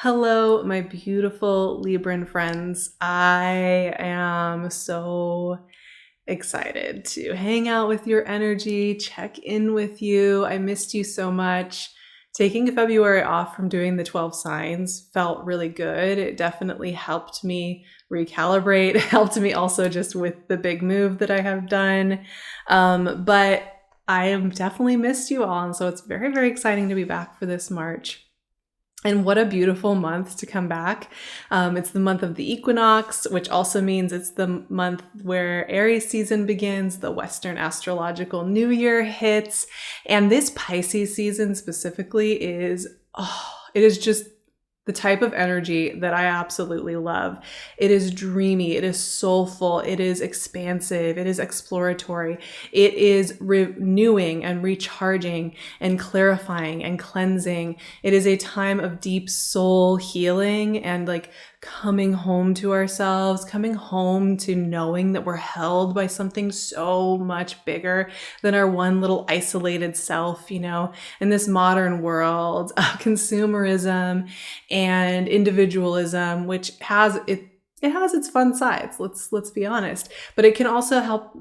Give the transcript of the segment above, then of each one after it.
Hello, my beautiful Libran friends. I am so excited to hang out with your energy, check in with you. I missed you so much. Taking February off from doing the 12 signs felt really good. It definitely helped me recalibrate, helped me also just with the big move that I have done. But I have definitely missed you all. And so it's very, very exciting to be back for this March. And what a beautiful month to come back. It's the month of the equinox, which also means it's the month where Aries season begins, the Western astrological New Year hits. And this Pisces season specifically it is just the type of energy that I absolutely love. It is dreamy, it is soulful, it is expansive, it is exploratory, it is renewing and recharging and clarifying and cleansing. It is a time of deep soul healing and like coming home to ourselves, coming home to knowing that we're held by something so much bigger than our one little isolated self, in this modern world of consumerism and individualism, which has its fun sides, let's be honest, but it can also help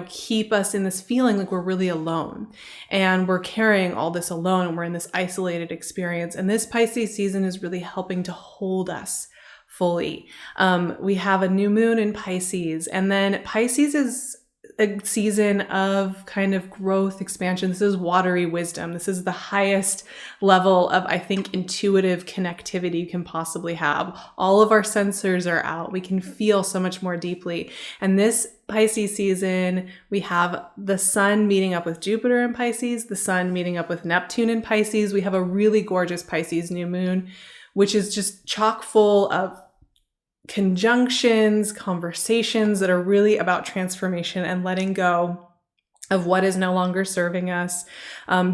keep us in this feeling like we're really alone and we're carrying all this alone and we're in this isolated experience. And this Pisces season is really helping to hold us fully. We have a new moon in Pisces, and then Pisces is a season of kind of growth, expansion. This is watery wisdom. This is the highest level of, I think, intuitive connectivity you can possibly have. All of our sensors are out. We can feel so much more deeply. And this Pisces season, we have the sun meeting up with Jupiter in Pisces, the sun meeting up with Neptune in Pisces. We have a really gorgeous Pisces new moon, which is just chock full of conjunctions, conversations that are really about transformation and letting go of what is no longer serving us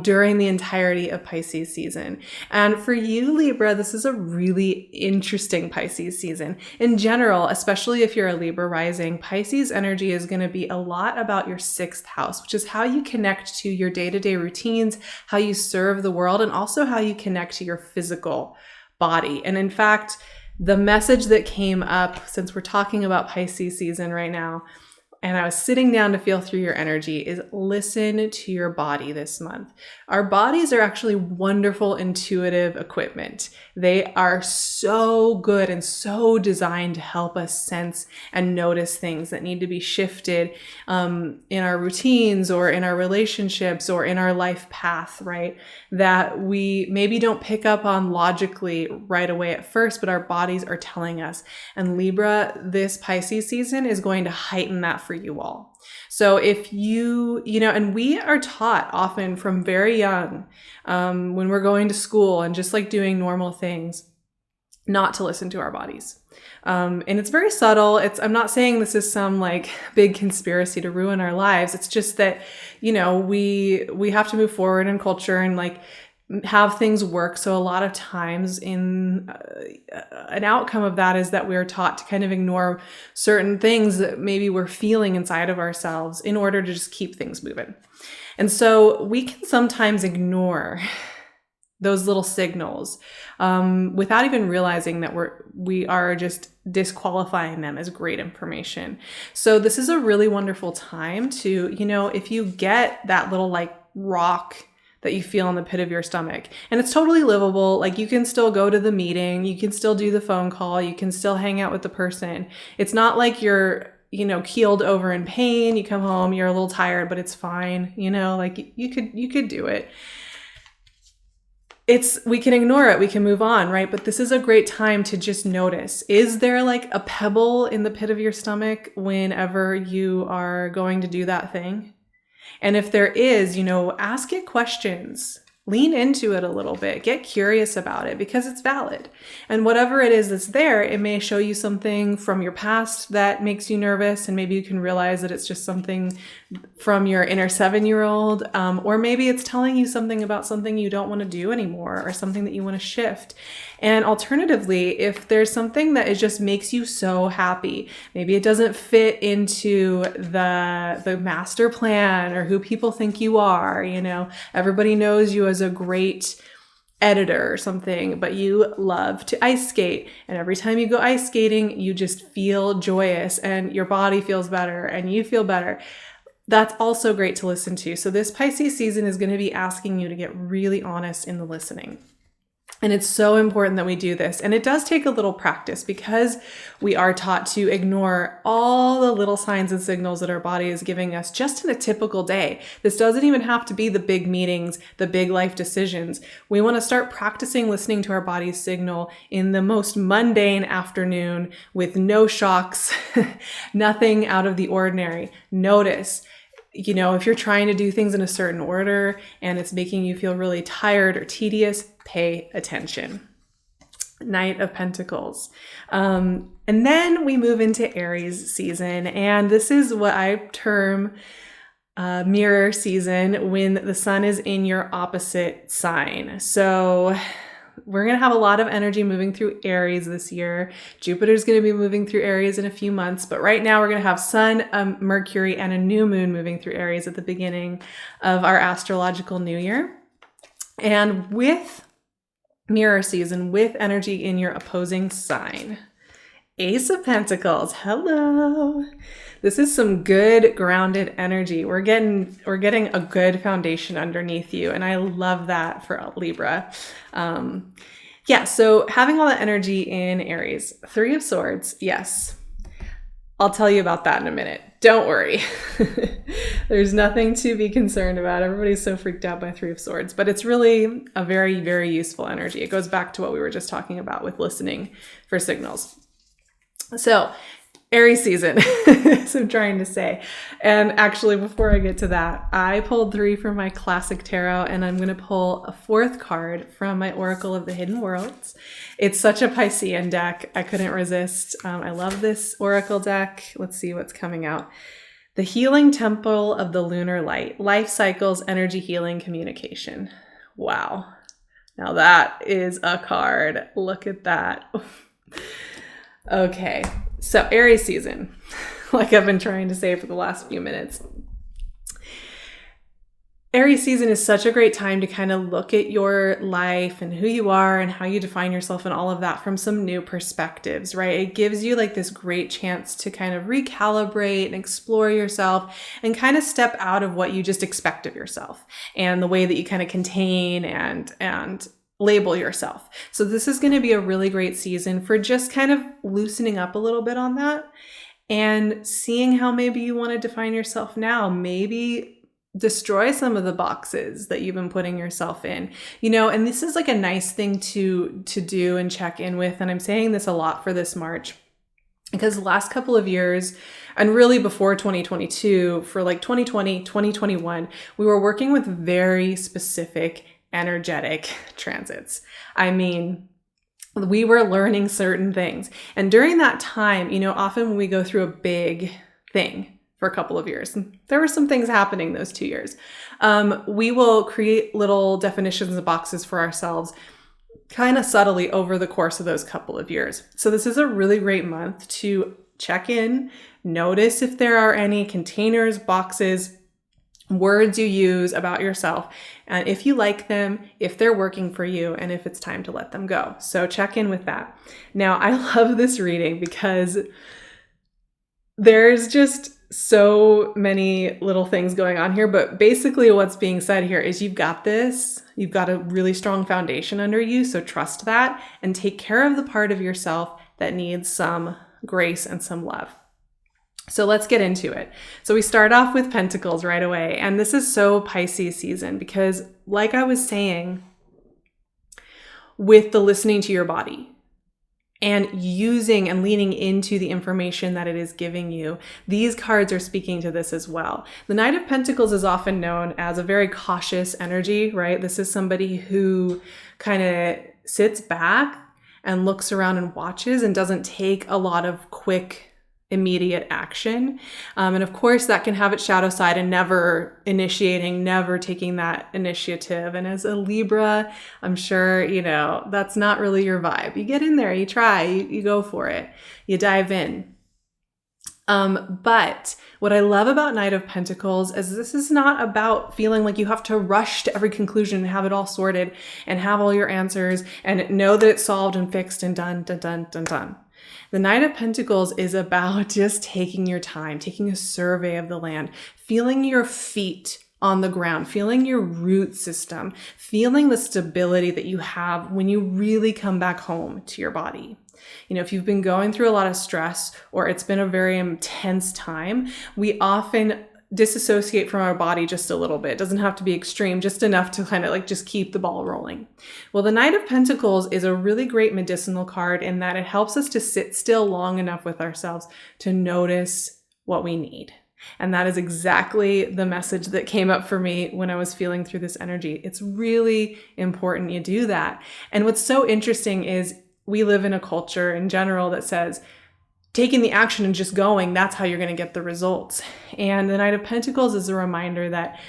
during the entirety of Pisces season. And for you, Libra, this is a really interesting Pisces season. In general, especially if you're a Libra rising, Pisces energy is going to be a lot about your 6th house, which is how you connect to your day-to-day routines, how you serve the world, and also how you connect to your physical body. And in fact, the message that came up, since we're talking about Pisces season right now, and I was sitting down to feel through your energy, is listen to your body this month. Our bodies are actually wonderful, intuitive equipment. They are so good and so designed to help us sense and notice things that need to be shifted in our routines or in our relationships or in our life path, right? That we maybe don't pick up on logically right away at first, but our bodies are telling us. And Libra, this Pisces season is going to heighten that for you all. So if and we are taught often from very young, when we're going to school and just like doing normal things, not to listen to our bodies. And it's very subtle. I'm not saying this is some like big conspiracy to ruin our lives. It's just that, we have to move forward in culture and like have things work. So a lot of times an outcome of that is that we're taught to kind of ignore certain things that maybe we're feeling inside of ourselves in order to just keep things moving. And so we can sometimes ignore those little signals without even realizing that we are just disqualifying them as great information. So this is a really wonderful time to, if you get that little like rock that you feel in the pit of your stomach, and it's totally livable. Like you can still go to the meeting, you can still do the phone call, you can still hang out with the person. It's not like you're, keeled over in pain. You come home, you're a little tired, but it's fine. Like you could do it. We can ignore it. We can move on, right? But this is a great time to just notice. Is there like a pebble in the pit of your stomach whenever you are going to do that thing? And if there is, ask it questions. Lean into it a little bit. Get curious about it because it's valid. And whatever it is that's there, it may show you something from your past that makes you nervous. And maybe you can realize that it's just something from your inner 7-year-old. Or maybe it's telling you something about something you don't want to do anymore or something that you want to shift. And alternatively, if there's something that just makes you so happy, maybe it doesn't fit into the master plan or who people think you are, everybody knows you as a great editor or something, but you love to ice skate. And every time you go ice skating, you just feel joyous and your body feels better and you feel better. That's also great to listen to. So this Pisces season is going to be asking you to get really honest in the listening. And it's so important that we do this. And it does take a little practice because we are taught to ignore all the little signs and signals that our body is giving us just in a typical day. This doesn't even have to be the big meetings, the big life decisions. We want to start practicing listening to our body's signal in the most mundane afternoon with no shocks, nothing out of the ordinary. Notice, if you're trying to do things in a certain order and it's making you feel really tired or tedious, pay attention. Knight of Pentacles. And then we move into Aries season. And this is what I term mirror season, when the sun is in your opposite sign. So we're going to have a lot of energy moving through Aries this year. Jupiter's going to be moving through Aries in a few months, but right now we're going to have Sun, Mercury, and a new moon moving through Aries at the beginning of our astrological new year. And with mirror season, with energy in your opposing sign, Ace of Pentacles. Hello. This is some good grounded energy. We're getting a good foundation underneath you. And I love that for Libra. So having all that energy in Aries, 3 of Swords. Yes. I'll tell you about that in a minute. Don't worry. There's nothing to be concerned about. Everybody's so freaked out by 3 of Swords, but it's really a very, very useful energy. It goes back to what we were just talking about with listening for signals. So Aries season, as I'm trying to say. And actually, before I get to that, I pulled 3 from my classic tarot, and I'm going to pull a 4th card from my Oracle of the Hidden Worlds. It's such a Piscean deck. I couldn't resist. I love this Oracle deck. Let's see what's coming out. The Healing Temple of the Lunar Light. Life cycles, energy healing, communication. Wow. Now that is a card. Look at that. Okay, so Aries season, like I've been trying to say for the last few minutes. Aries season is such a great time to kind of look at your life and who you are and how you define yourself and all of that from some new perspectives, right? It gives you like this great chance to kind of recalibrate and explore yourself and kind of step out of what you just expect of yourself and the way that you kind of contain and label yourself. So this is going to be a really great season for just kind of loosening up a little bit on that and seeing how maybe you want to define yourself now. Maybe destroy some of the boxes that you've been putting yourself in, and this is like a nice thing to do and check in with. And I'm saying this a lot for this March because the last couple of years, and really before 2022, for like 2020, 2021, we were working with very specific energetic transits. I mean, we were learning certain things. And during that time, often when we go through a big thing for a couple of years, and there were some things happening those 2 years, we will create little definitions and boxes for ourselves kind of subtly over the course of those couple of years. So this is a really great month to check in, notice if there are any containers, boxes, words you use about yourself, and if you like them, if they're working for you, and if it's time to let them go. So check in with that. Now, I love this reading because there's just so many little things going on here, but basically what's being said here is you've got this. You've got a really strong foundation under you, so trust that and take care of the part of yourself that needs some grace and some love. So let's get into it. So we start off with Pentacles right away. And this is so Pisces season because, like I was saying, with the listening to your body and using and leaning into the information that it is giving you, these cards are speaking to this as well. The Knight of Pentacles is often known as a very cautious energy, right? This is somebody who kind of sits back and looks around and watches and doesn't take a lot of quick immediate action. And of course that can have its shadow side and never initiating, never taking that initiative. And as a Libra, I'm sure, that's not really your vibe. You get in there, you try, you go for it, you dive in. But what I love about Knight of Pentacles is this is not about feeling like you have to rush to every conclusion and have it all sorted and have all your answers and know that it's solved and fixed and done, done, done, done, done. The Knight of Pentacles is about just taking your time, taking a survey of the land, feeling your feet on the ground, feeling your root system, feeling the stability that you have when you really come back home to your body. You know, if you've been going through a lot of stress or it's been a very intense time, we often disassociate from our body just a little bit. It doesn't have to be extreme, just enough to kind of like just keep the ball rolling. Well, the Knight of Pentacles is a really great medicinal card in that it helps us to sit still long enough with ourselves to notice what we need. And that is exactly the message that came up for me when I was feeling through this energy. It's really important you do that. And what's so interesting is we live in a culture in general that says taking the action and just going, that's how you're going to get the results. And the Knight of Pentacles is a reminder that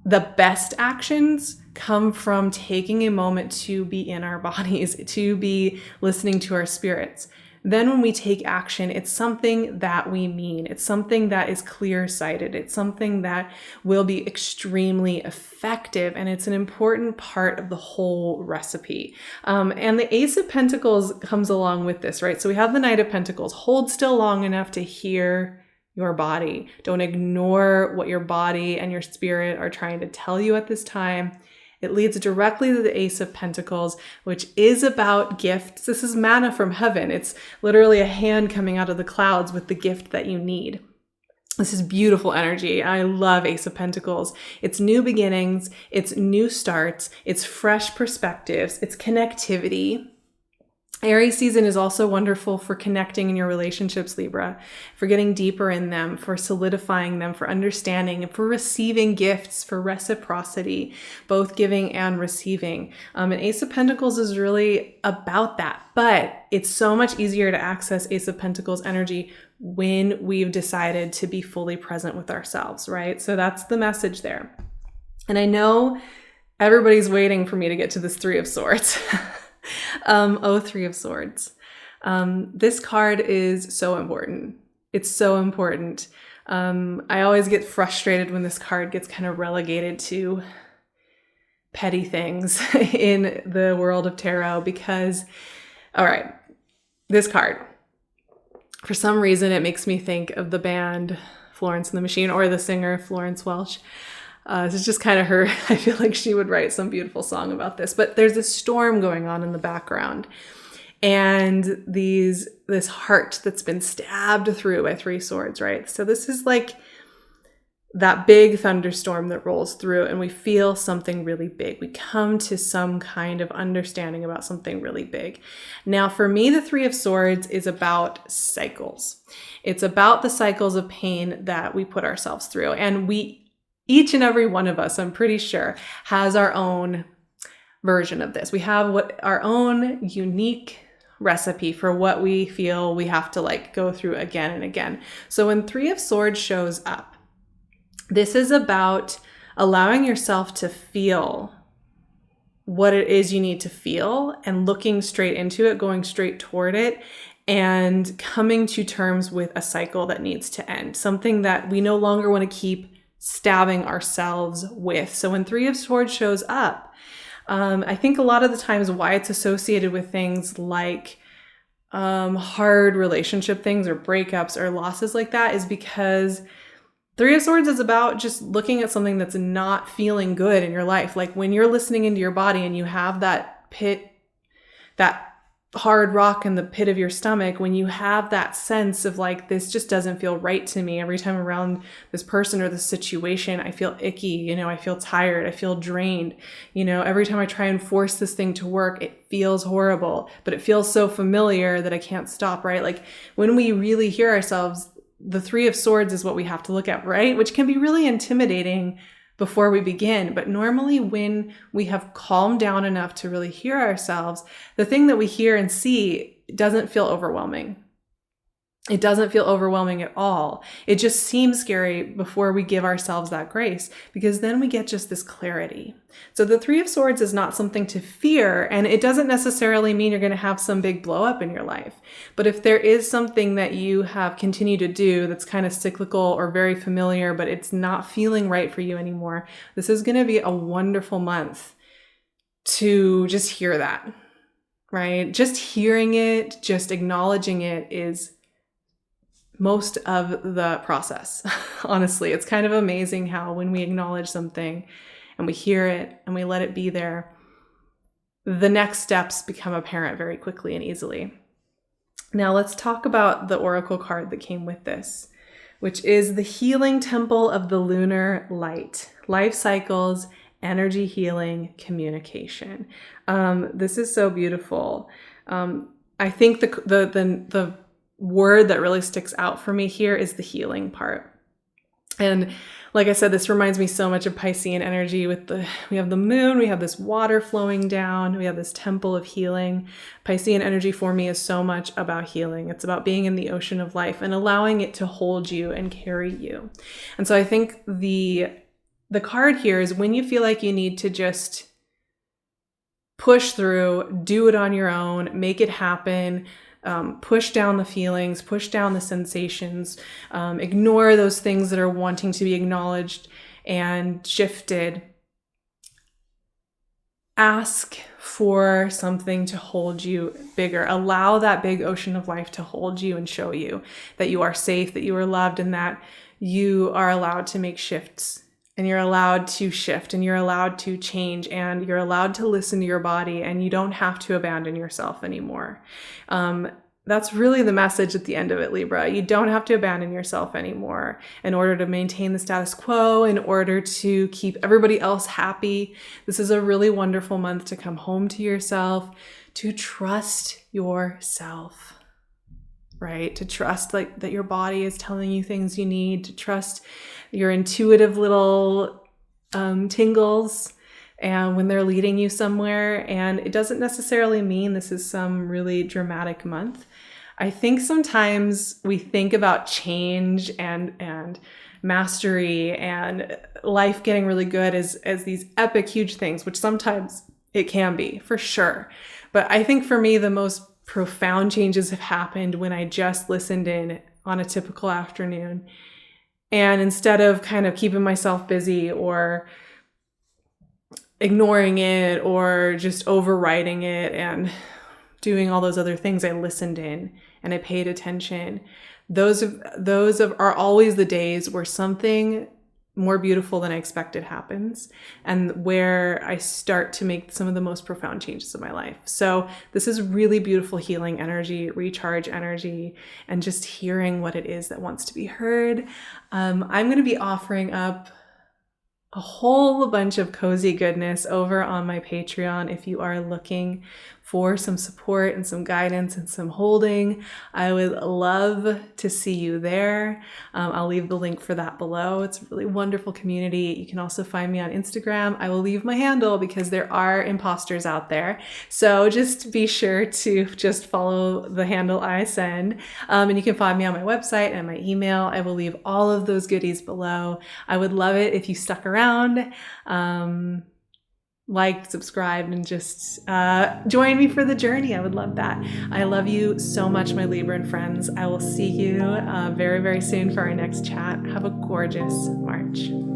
the best actions come from taking a moment to be in our bodies, to be listening to our spirits. Then when we take action, it's something that we mean. It's something that is clear-sighted. It's something that will be extremely effective, and it's an important part of the whole recipe. And the Ace of Pentacles comes along with this, right? So we have the Knight of Pentacles. Hold still long enough to hear your body. Don't ignore what your body and your spirit are trying to tell you at this time. It leads directly to the Ace of Pentacles, which is about gifts. This is manna from heaven. It's literally a hand coming out of the clouds with the gift that you need. This is beautiful energy. I love Ace of Pentacles. It's new beginnings. It's new starts. It's fresh perspectives. It's connectivity. Aries season is also wonderful for connecting in your relationships, Libra, for getting deeper in them, for solidifying them, for understanding, and for receiving gifts, for reciprocity, both giving and receiving. And Ace of Pentacles is really about that, but it's so much easier to access Ace of Pentacles energy when we've decided to be fully present with ourselves, right? So that's the message there. And I know everybody's waiting for me to get to this Three of Swords. Three of Swords. This card is so important. It's so important. I always get frustrated when this card gets kind of relegated to petty things in the world of tarot because, all right, this card, for some reason, it makes me think of the band Florence and the Machine or the singer Florence Welch. This is just kind of her. I feel like she would write some beautiful song about this, but there's a storm going on in the background and this heart that's been stabbed through by three swords, right? So this is like that big thunderstorm that rolls through and we feel something really big. We come to some kind of understanding about something really big. Now, for me, the Three of Swords is about cycles. It's about the cycles of pain that we put ourselves through. And each and every one of us, I'm pretty sure, has our own version of this. We have our own unique recipe for what we feel we have to like go through again and again. So when Three of Swords shows up, this is about allowing yourself to feel what it is you need to feel and looking straight into it, going straight toward it, and coming to terms with a cycle that needs to end, something that we no longer want to keep stabbing ourselves with. So when Three of Swords shows up, I think a lot of the times why it's associated with things like hard relationship things or breakups or losses like that is because Three of Swords is about just looking at something that's not feeling good in your life. Like when you're listening into your body and you have that pit, that hard rock in the pit of your stomach, when you have that sense of like, this just doesn't feel right to me. Every time around this person or this situation, I feel icky, I feel tired, I feel drained. Every time I try and force this thing to work, it feels horrible, but it feels so familiar that I can't stop, right? Like when we really hear ourselves, the Three of Swords is what we have to look at, right? Which can be really intimidating before we begin. But normally when we have calmed down enough to really hear ourselves, the thing that we hear and see doesn't feel overwhelming. It doesn't feel overwhelming at all. It just seems scary before we give ourselves that grace, because then we get just this clarity. So the Three of Swords is not something to fear, and it doesn't necessarily mean you're going to have some big blow up in your life. But if there is something that you have continued to do that's kind of cyclical or very familiar, but it's not feeling right for you anymore, this is going to be a wonderful month to just hear that, right? Just hearing it, just acknowledging it is most of the process. Honestly, it's kind of amazing how when we acknowledge something and we hear it and we let it be there, the next steps become apparent very quickly and easily. Now let's talk about the oracle card that came with this, which is the Healing Temple of the Lunar Light, life cycles, energy healing, communication. This is so beautiful. I think the word that really sticks out for me here is the healing part. And like I said, this reminds me so much of Piscean energy we have the moon, we have this water flowing down, we have this temple of healing. Piscean energy for me is so much about healing. It's about being in the ocean of life and allowing it to hold you and carry you. And so I think the card here is when you feel like you need to just push through, do it on your own, make it happen, push down the feelings, push down the sensations, ignore those things that are wanting to be acknowledged and shifted. Ask for something to hold you bigger. Allow that big ocean of life to hold you and show you that you are safe, that you are loved, and that you are allowed to make shifts, and you're allowed to shift, and you're allowed to change, and you're allowed to listen to your body, and you don't have to abandon yourself anymore. That's really the message at the end of it, Libra. You don't have to abandon yourself anymore in order to maintain the status quo, in order to keep everybody else happy. This is a really wonderful month to come home to yourself, to trust yourself, right? To trust that your body is telling you things you need, to trust your intuitive little tingles and when they're leading you somewhere. And it doesn't necessarily mean this is some really dramatic month. I think sometimes we think about change and mastery and life getting really good as these epic, huge things, which sometimes it can be, for sure. But I think for me, the most profound changes have happened when I just listened in on a typical afternoon. And instead of kind of keeping myself busy or ignoring it or just overriding it and doing all those other things, I listened in and I paid attention. Those are always the days where something more beautiful than I expected happens, and where I start to make some of the most profound changes of my life. So this is really beautiful healing energy, recharge energy, and just hearing what it is that wants to be heard. I'm going to be offering up a whole bunch of cozy goodness over on my Patreon. If you are looking for some support and some guidance and some holding, I would love to see you there. I'll leave the link for that below. It's a really wonderful community. You can also find me on Instagram. I will leave my handle because there are imposters out there. So just be sure to just follow the handle I send. And you can find me on my website and my email. I will leave all of those goodies below. I would love it if you stuck around. Liked, subscribed, and just join me for the journey. I would love that. I love you so much, my Libran friends. I will see you very, very soon for our next chat. Have a gorgeous March.